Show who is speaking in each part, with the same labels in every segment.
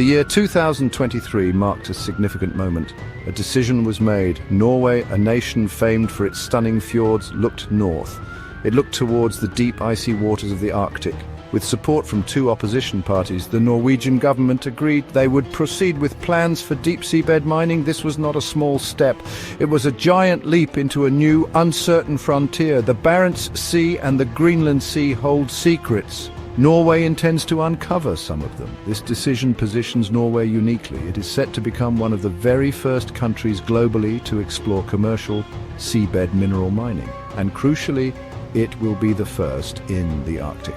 Speaker 1: The year 2023 marked a significant moment. A decision was made. Norway, a nation famed for its stunning fjords, looked north. It looked towards the deep, icy waters of the Arctic. With support from two opposition parties, the Norwegian government agreed they would proceed with plans for deep seabed mining. This was not a small step. It was a giant leap into a new, uncertain frontier. The Barents Sea and the Greenland Sea hold secrets. Norway intends to uncover some of them. This decision positions Norway uniquely. It is set to become one of the very first countries globally to explore commercial seabed mineral mining. And crucially, it will be the first in the Arctic.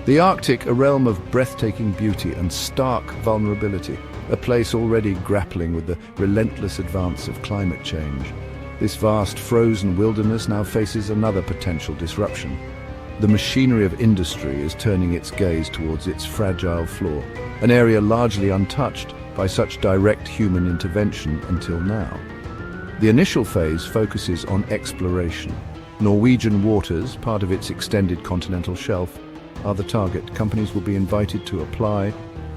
Speaker 1: The Arctic, a realm of breathtaking beauty and stark vulnerability, a place already grappling with the relentless advance of climate change. This vast frozen wilderness now faces another potential disruption. The machinery of industry is turning its gaze towards its fragile floor, an area largely untouched by such direct human intervention until now. The initial phase focuses on exploration. Norwegian waters, part of its extended continental shelf, are the target. Companies will be invited to apply.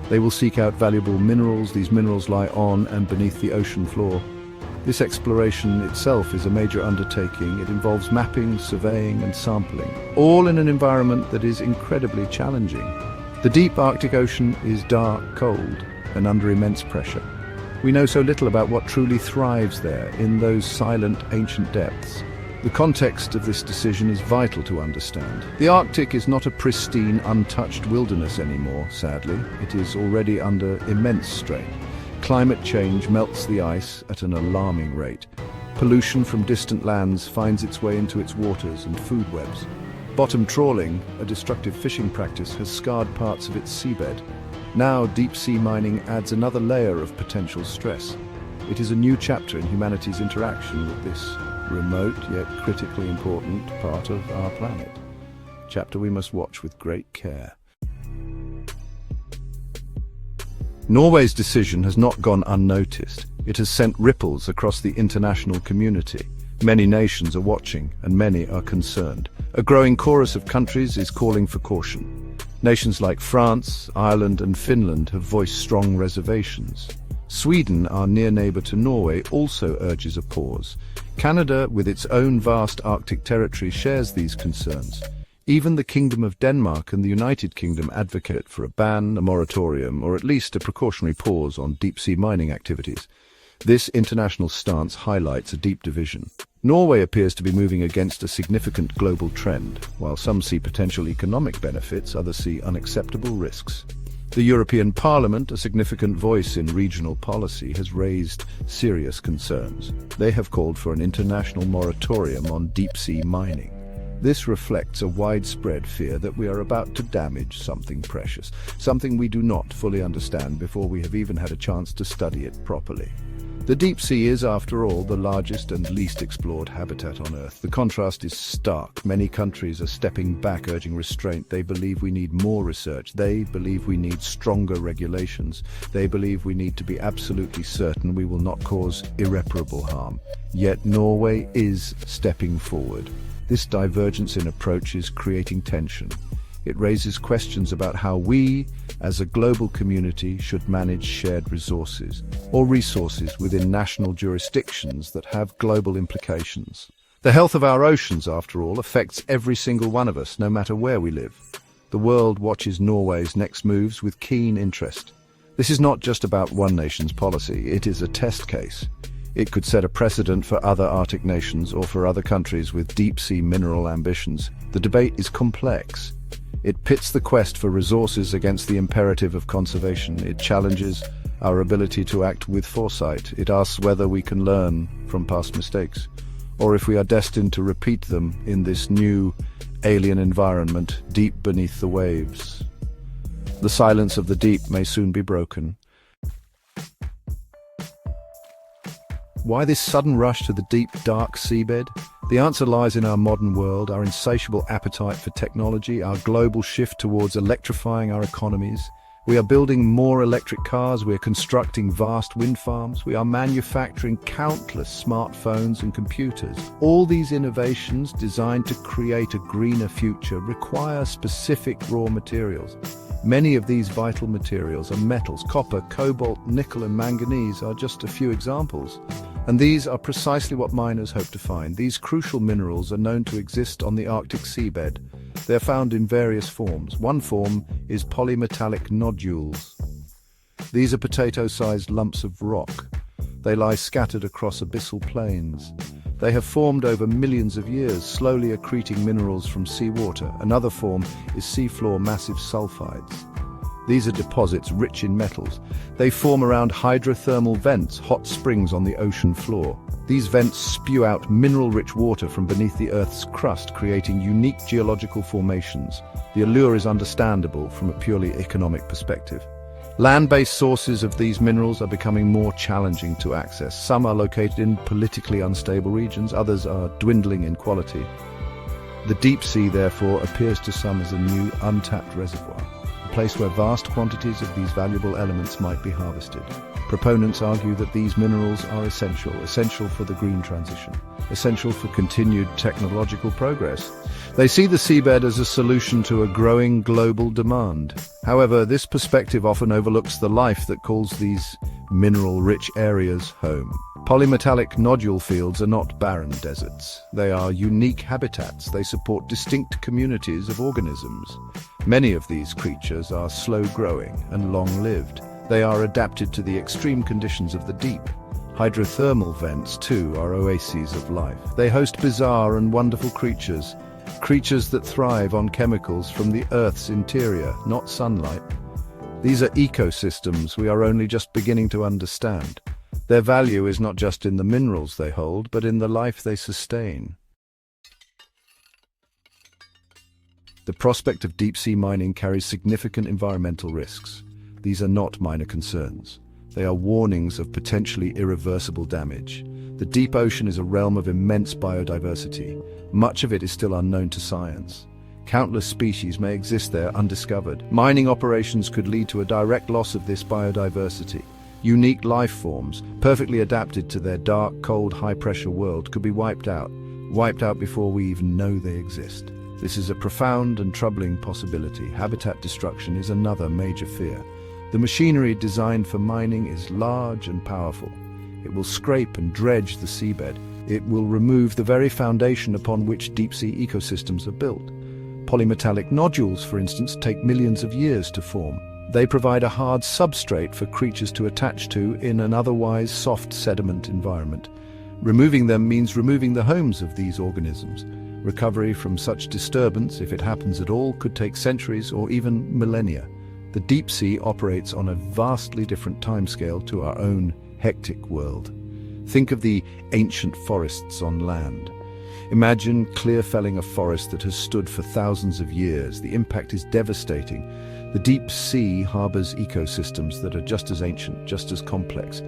Speaker 1: They will seek out valuable minerals. These minerals lie on and beneath the ocean floor. This exploration itself is a major undertaking. It involves mapping, surveying, and sampling, all in an environment that is incredibly challenging. The deep Arctic Ocean is dark, cold, and under immense pressure. We know so little about what truly thrives there, in those silent, ancient depths. The context of this decision is vital to understand. The Arctic is not a pristine, untouched wilderness anymore, sadly. It is already under immense strain. Climate change melts the ice at an alarming rate. Pollution from distant lands finds its way into its waters and food webs. Bottom trawling, a destructive fishing practice, has scarred parts of its seabed. Now deep-sea mining adds another layer of potential stress. It is a new chapter in humanity's interaction with this remote yet critically important part of our planet. A chapter we must watch with great care. Norway's decision has not gone unnoticed. It has sent ripples across the international community. Many nations are watching, and many are concerned. A growing chorus of countries is calling for caution. Nations like France, Ireland, and Finland have voiced strong reservations. Sweden, our near neighbour to Norway, also urges a pause. Canada, with its own vast Arctic territory, shares these concerns. Even the Kingdom of Denmark and the United Kingdom advocate for a ban, a moratorium, or at least a precautionary pause on deep-sea mining activities. This international stance highlights a deep division. Norway appears to be moving against a significant global trend. While some see potential economic benefits, others see unacceptable risks. The European Parliament, a significant voice in regional policy, has raised serious concerns. They have called for an international moratorium on deep-sea mining. This reflects a widespread fear that we are about to damage something precious, something we do not fully understand before we have even had a chance to study it properly. The deep sea is, after all, the largest and least explored habitat on Earth. The contrast is stark. Many countries are stepping back, urging restraint. They believe we need more research. They believe we need stronger regulations. They believe we need to be absolutely certain we will not cause irreparable harm. Yet Norway is stepping forward. This divergence in approach is creating tension. It raises questions about how we, as a global community, should manage shared resources, or resources within national jurisdictions that have global implications. The health of our oceans, after all, affects every single one of us, no matter where we live. The world watches Norway's next moves with keen interest. This is not just about one nation's policy, it is a test case. It could set a precedent for other Arctic nations or for other countries with deep-sea mineral ambitions. The debate is complex. It pits the quest for resources against the imperative of conservation. It challenges our ability to act with foresight. It asks whether we can learn from past mistakes, or if we are destined to repeat them in this new, alien environment deep beneath the waves. The silence of the deep may soon be broken. Why this sudden rush to the deep, dark seabed? The answer lies in our modern world, our insatiable appetite for technology, our global shift towards electrifying our economies. We are building more electric cars, we are constructing vast wind farms, we are manufacturing countless smartphones and computers. All these innovations designed to create a greener future require specific raw materials. Many of these vital materials are metals. Copper, cobalt, nickel and manganese are just a few examples. And these are precisely what miners hope to find. These crucial minerals are known to exist on the Arctic seabed. They're found in various forms. One form is polymetallic nodules. These are potato-sized lumps of rock. They lie scattered across abyssal plains. They have formed over millions of years, slowly accreting minerals from seawater. Another form is seafloor massive sulfides. These are deposits rich in metals. They form around hydrothermal vents, hot springs on the ocean floor. These vents spew out mineral-rich water from beneath the Earth's crust, creating unique geological formations. The allure is understandable from a purely economic perspective. Land-based sources of these minerals are becoming more challenging to access. Some are located in politically unstable regions, others are dwindling in quality. The deep sea, therefore, appears to some as a new, untapped reservoir, a place where vast quantities of these valuable elements might be harvested. Proponents argue that these minerals are essential for the green transition, essential for continued technological progress. They see the seabed as a solution to a growing global demand. However, this perspective often overlooks the life that calls these mineral-rich areas home. Polymetallic nodule fields are not barren deserts. They are unique habitats. They support distinct communities of organisms. Many of these creatures are slow-growing and long-lived. They are adapted to the extreme conditions of the deep. Hydrothermal vents, too, are oases of life. They host bizarre and wonderful creatures that thrive on chemicals from the Earth's interior, not sunlight. These are ecosystems we are only just beginning to understand. Their value is not just in the minerals they hold, but in the life they sustain. The prospect of deep-sea mining carries significant environmental risks. These are not minor concerns. They are warnings of potentially irreversible damage. The deep ocean is a realm of immense biodiversity. Much of it is still unknown to science. Countless species may exist there undiscovered. Mining operations could lead to a direct loss of this biodiversity. Unique life forms, perfectly adapted to their dark, cold, high-pressure world, could be wiped out before we even know they exist. This is a profound and troubling possibility. Habitat destruction is another major fear. The machinery designed for mining is large and powerful. It will scrape and dredge the seabed. It will remove the very foundation upon which deep-sea ecosystems are built. Polymetallic nodules, for instance, take millions of years to form. They provide a hard substrate for creatures to attach to in an otherwise soft sediment environment. Removing them means removing the homes of these organisms. Recovery from such disturbance, if it happens at all, could take centuries or even millennia. The deep sea operates on a vastly different timescale to our own hectic world. Think of the ancient forests on land. Imagine clear felling a forest that has stood for thousands of years. The impact is devastating. The deep sea harbors ecosystems that are just as ancient, just as complex.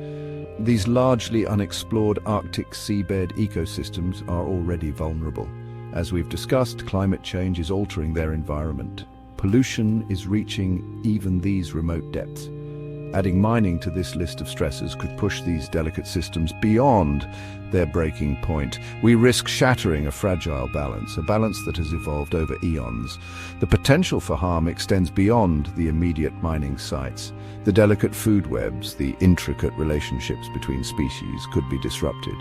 Speaker 1: These largely unexplored Arctic seabed ecosystems are already vulnerable. As we've discussed, climate change is altering their environment. Pollution is reaching even these remote depths. Adding mining to this list of stressors could push these delicate systems beyond their breaking point. We risk shattering a fragile balance, a balance that has evolved over eons. The potential for harm extends beyond the immediate mining sites. The delicate food webs, the intricate relationships between species could be disrupted.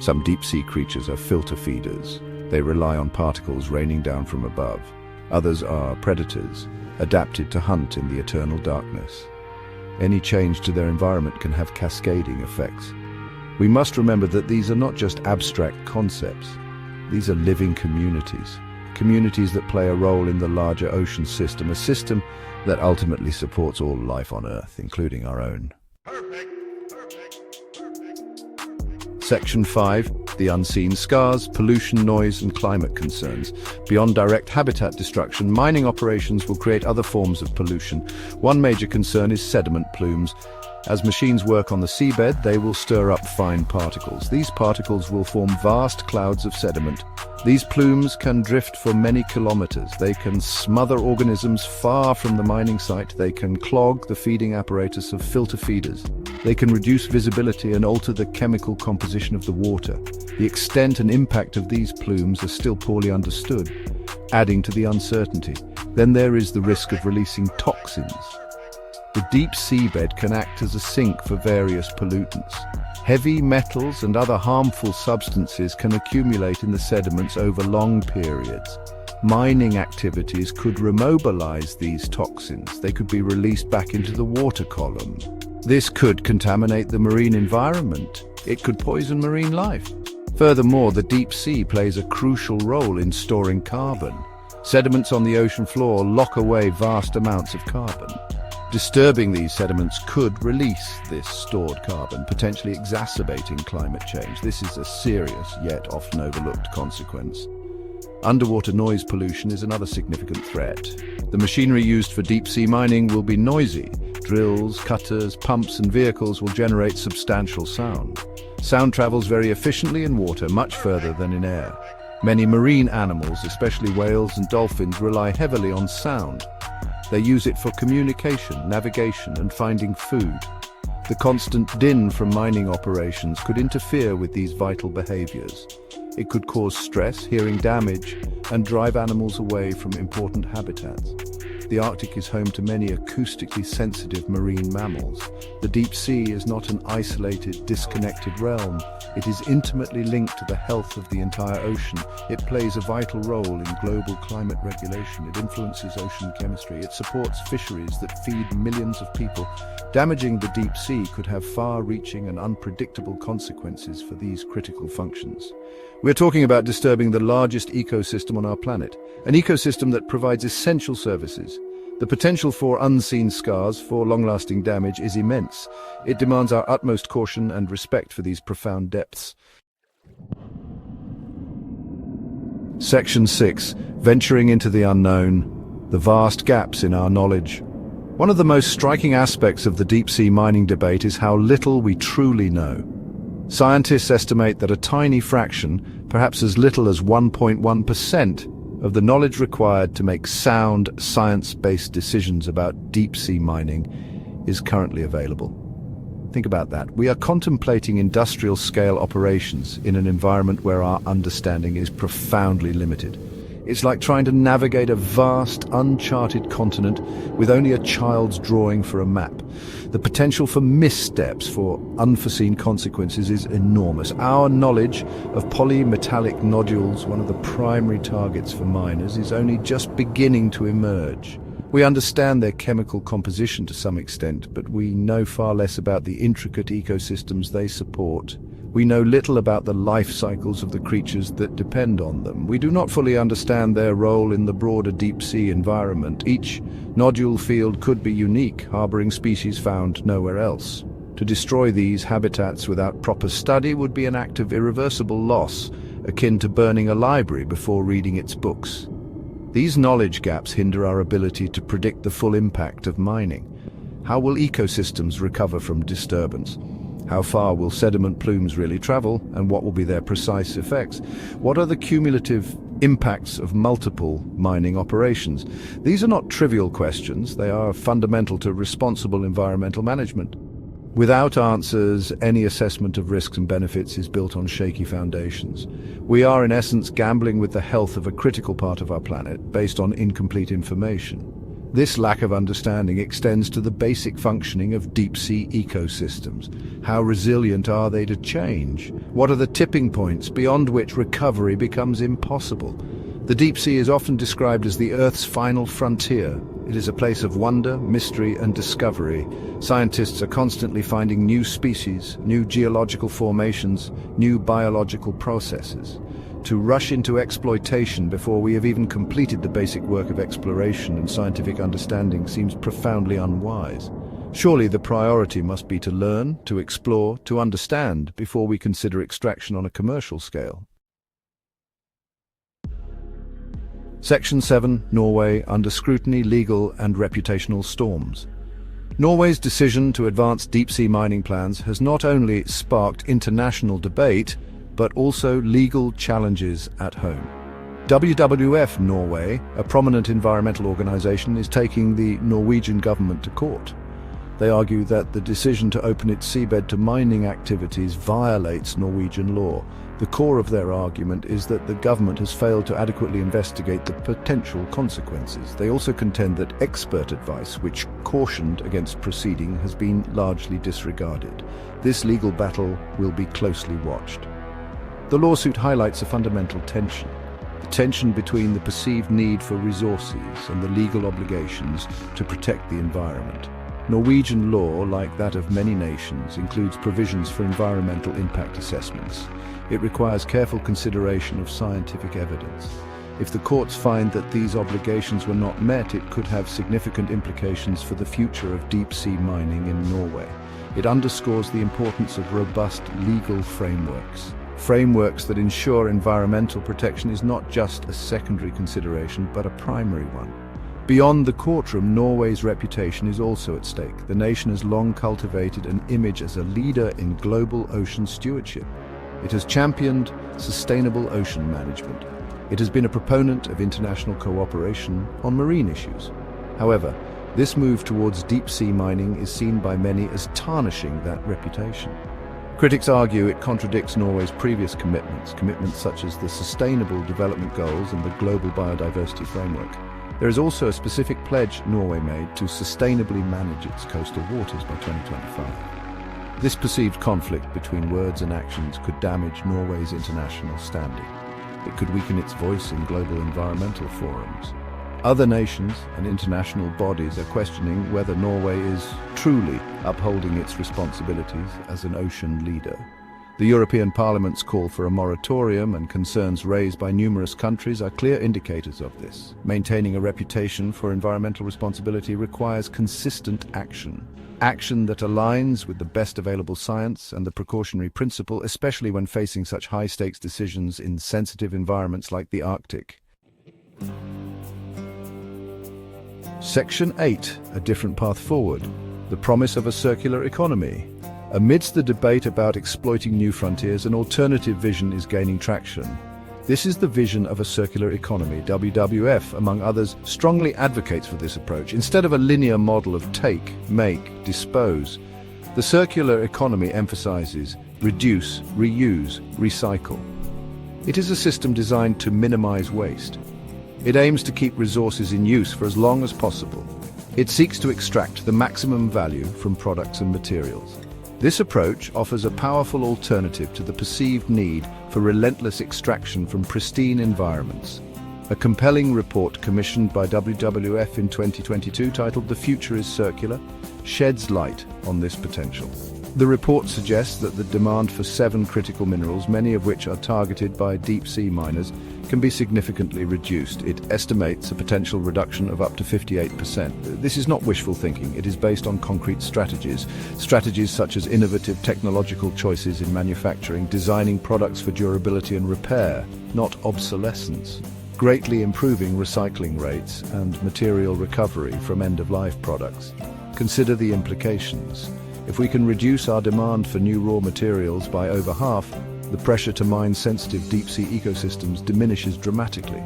Speaker 1: Some deep-sea creatures are filter feeders. They rely on particles raining down from above. Others are predators, adapted to hunt in the eternal darkness. Any change to their environment can have cascading effects. We must remember that these are not just abstract concepts. These are living communities, communities that play a role in the larger ocean system, a system that ultimately supports all life on Earth, including our own. Section 5. The unseen scars, pollution, noise and climate concerns. Beyond direct habitat destruction, mining operations will create other forms of pollution. One major concern is sediment plumes. As machines work on the seabed, they will stir up fine particles. These particles will form vast clouds of sediment. These plumes can drift for many kilometers. They can smother organisms far from the mining site. They can clog the feeding apparatus of filter feeders. They can reduce visibility and alter the chemical composition of the water. The extent and impact of these plumes are still poorly understood, adding to the uncertainty. Then there is the risk of releasing toxins. The deep seabed can act as a sink for various pollutants. Heavy metals and other harmful substances can accumulate in the sediments over long periods. Mining activities could remobilize these toxins. They could be released back into the water column. This could contaminate the marine environment. It could poison marine life. Furthermore, the deep sea plays a crucial role in storing carbon. Sediments on the ocean floor lock away vast amounts of carbon. Disturbing these sediments could release this stored carbon, potentially exacerbating climate change. This is a serious, yet often overlooked consequence. Underwater noise pollution is another significant threat. The machinery used for deep-sea mining will be noisy. Drills, cutters, pumps, and vehicles will generate substantial sound. Sound travels very efficiently in water, much further than in air. Many marine animals, especially whales and dolphins, rely heavily on sound. They use it for communication, navigation, and finding food. The constant din from mining operations could interfere with these vital behaviors. It could cause stress, hearing damage, and drive animals away from important habitats. The Arctic is home to many acoustically sensitive marine mammals. The deep sea is not an isolated, disconnected realm. It is intimately linked to the health of the entire ocean. It plays a vital role in global climate regulation. It influences ocean chemistry. It supports fisheries that feed millions of people. Damaging the deep sea could have far-reaching and unpredictable consequences for these critical functions. We're talking about disturbing the largest ecosystem on our planet, an ecosystem that provides essential services. The potential for unseen scars, for long-lasting damage, is immense. It demands our utmost caution and respect for these profound depths. Section 6. Venturing into the unknown, the vast gaps in our knowledge. One of the most striking aspects of the deep-sea mining debate is how little we truly know. Scientists estimate that a tiny fraction, perhaps as little as 1.1%, of the knowledge required to make sound, science-based decisions about deep-sea mining is currently available. Think about that. We are contemplating industrial-scale operations in an environment where our understanding is profoundly limited. It's like trying to navigate a vast, uncharted continent with only a child's drawing for a map. The potential for missteps, for unforeseen consequences, is enormous. Our knowledge of polymetallic nodules, one of the primary targets for miners, is only just beginning to emerge. We understand their chemical composition to some extent, but we know far less about the intricate ecosystems they support. We know little about the life cycles of the creatures that depend on them. We do not fully understand their role in the broader deep-sea environment. Each nodule field could be unique, harboring species found nowhere else. To destroy these habitats without proper study would be an act of irreversible loss, akin to burning a library before reading its books. These knowledge gaps hinder our ability to predict the full impact of mining. How will ecosystems recover from disturbance? How far will sediment plumes really travel, and what will be their precise effects? What are the cumulative impacts of multiple mining operations? These are not trivial questions. They are fundamental to responsible environmental management. Without answers, any assessment of risks and benefits is built on shaky foundations. We are, in essence, gambling with the health of a critical part of our planet based on incomplete information. This lack of understanding extends to the basic functioning of deep-sea ecosystems. How resilient are they to change? What are the tipping points beyond which recovery becomes impossible? The deep sea is often described as the Earth's final frontier. It is a place of wonder, mystery, and discovery. Scientists are constantly finding new species, new geological formations, new biological processes. To rush into exploitation before we have even completed the basic work of exploration and scientific understanding seems profoundly unwise. Surely the priority must be to learn, to explore, to understand before we consider extraction on a commercial scale. Section 7. Norway under scrutiny, legal and reputational storms. Norway's decision to advance deep-sea mining plans has not only sparked international debate, but also legal challenges at home. WWF Norway, a prominent environmental organization, is taking the Norwegian government to court. They argue that the decision to open its seabed to mining activities violates Norwegian law. The core of their argument is that the government has failed to adequately investigate the potential consequences. They also contend that expert advice, which cautioned against proceeding, has been largely disregarded. This legal battle will be closely watched. The lawsuit highlights a fundamental tension. The tension between the perceived need for resources and the legal obligations to protect the environment. Norwegian law, like that of many nations, includes provisions for environmental impact assessments. It requires careful consideration of scientific evidence. If the courts find that these obligations were not met, it could have significant implications for the future of deep-sea mining in Norway. It underscores the importance of robust legal frameworks. Frameworks that ensure environmental protection is not just a secondary consideration, but a primary one. Beyond the courtroom, Norway's reputation is also at stake. The nation has long cultivated an image as a leader in global ocean stewardship. It has championed sustainable ocean management. It has been a proponent of international cooperation on marine issues. However, this move towards deep-sea mining is seen by many as tarnishing that reputation. Critics argue it contradicts Norway's previous commitments such as the Sustainable Development Goals and the Global Biodiversity Framework. There is also a specific pledge Norway made to sustainably manage its coastal waters by 2025. This perceived conflict between words and actions could damage Norway's international standing. It could weaken its voice in global environmental forums. Other nations and international bodies are questioning whether Norway is truly upholding its responsibilities as an ocean leader. The European Parliament's call for a moratorium and concerns raised by numerous countries are clear indicators of this. Maintaining a reputation for environmental responsibility requires consistent action. Action that aligns with the best available science and the precautionary principle, especially when facing such high-stakes decisions in sensitive environments like the Arctic. Section 8, A Different Path Forward. The promise of a circular economy. Amidst the debate about exploiting new frontiers, an alternative vision is gaining traction. This is the vision of a circular economy. WWF, among others, strongly advocates for this approach. Instead of a linear model of take, make, dispose, the circular economy emphasizes reduce, reuse, recycle. It is a system designed to minimize waste. It aims to keep resources in use for as long as possible. It seeks to extract the maximum value from products and materials. This approach offers a powerful alternative to the perceived need for relentless extraction from pristine environments. A compelling report commissioned by WWF in 2022 titled "The Future is Circular" sheds light on this potential. The report suggests that the demand for 7 critical minerals, many of which are targeted by deep-sea miners, can be significantly reduced. It estimates a potential reduction of up to 58%. This is not wishful thinking. It is based on concrete strategies such as innovative technological choices in manufacturing, designing products for durability and repair, not obsolescence, greatly improving recycling rates and material recovery from end-of-life products. Consider the implications. If we can reduce our demand for new raw materials by over half, the pressure to mine sensitive deep-sea ecosystems diminishes dramatically.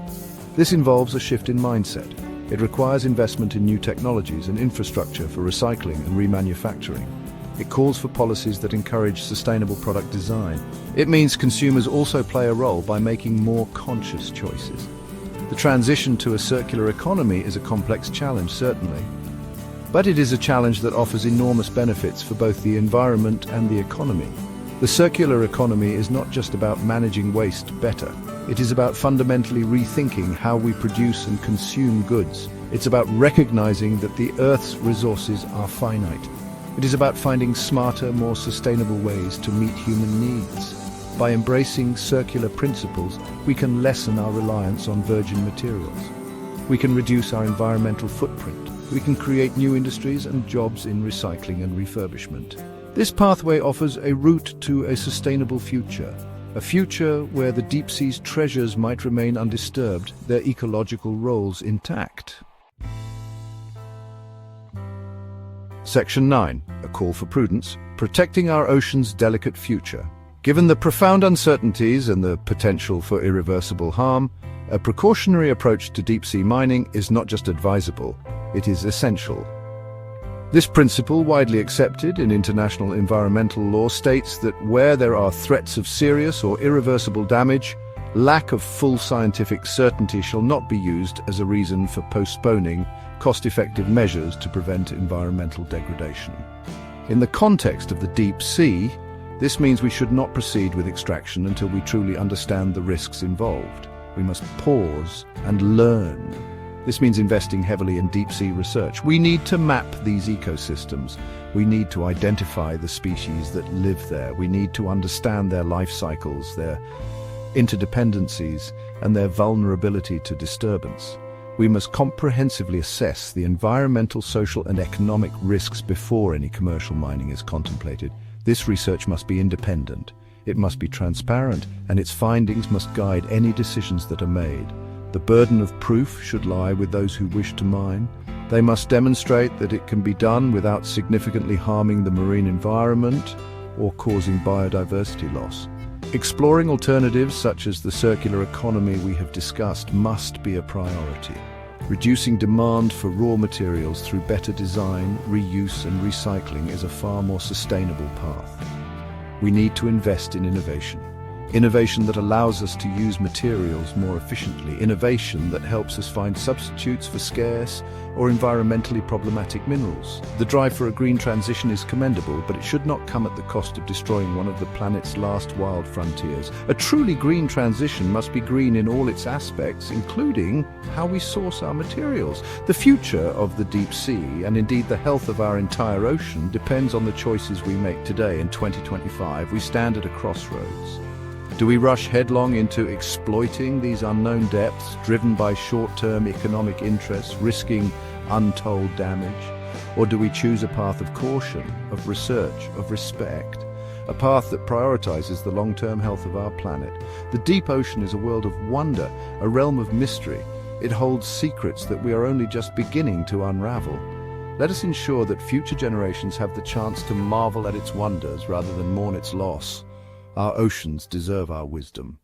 Speaker 1: This involves a shift in mindset. It requires investment in new technologies and infrastructure for recycling and remanufacturing. It calls for policies that encourage sustainable product design. It means consumers also play a role by making more conscious choices. The transition to a circular economy is a complex challenge, certainly. But it is a challenge that offers enormous benefits for both the environment and the economy. The circular economy is not just about managing waste better. It is about fundamentally rethinking how we produce and consume goods. It's about recognizing that the Earth's resources are finite. It is about finding smarter, more sustainable ways to meet human needs. By embracing circular principles, we can lessen our reliance on virgin materials. We can reduce our environmental footprint. We can create new industries and jobs in recycling and refurbishment. This pathway offers a route to a sustainable future, a future where the deep sea's treasures might remain undisturbed, their ecological roles intact. Section 9, a call for prudence, protecting our ocean's delicate future. Given the profound uncertainties and the potential for irreversible harm, a precautionary approach to deep-sea mining is not just advisable, it is essential. This principle, widely accepted in international environmental law, states that where there are threats of serious or irreversible damage, lack of full scientific certainty shall not be used as a reason for postponing cost-effective measures to prevent environmental degradation. In the context of the deep sea, this means we should not proceed with extraction until we truly understand the risks involved. We must pause and learn. This means investing heavily in deep-sea research. We need to map these ecosystems. We need to identify the species that live there. We need to understand their life cycles, their interdependencies, and their vulnerability to disturbance. We must comprehensively assess the environmental, social, and economic risks before any commercial mining is contemplated. This research must be independent. It must be transparent, and its findings must guide any decisions that are made. The burden of proof should lie with those who wish to mine. They must demonstrate that it can be done without significantly harming the marine environment or causing biodiversity loss. Exploring alternatives such as the circular economy we have discussed must be a priority. Reducing demand for raw materials through better design, reuse, and recycling is a far more sustainable path. We need to invest in innovation. Innovation that allows us to use materials more efficiently. Innovation that helps us find substitutes for scarce or environmentally problematic minerals. The drive for a green transition is commendable, but it should not come at the cost of destroying one of the planet's last wild frontiers. A truly green transition must be green in all its aspects, including how we source our materials. The future of the deep sea, and indeed the health of our entire ocean, depends on the choices we make today. In 2025, we stand at a crossroads. Do we rush headlong into exploiting these unknown depths, driven by short-term economic interests, risking untold damage? Or do we choose a path of caution, of research, of respect? A path that prioritizes the long-term health of our planet. The deep ocean is a world of wonder, a realm of mystery. It holds secrets that we are only just beginning to unravel. Let us ensure that future generations have the chance to marvel at its wonders rather than mourn its loss. Our oceans deserve our wisdom.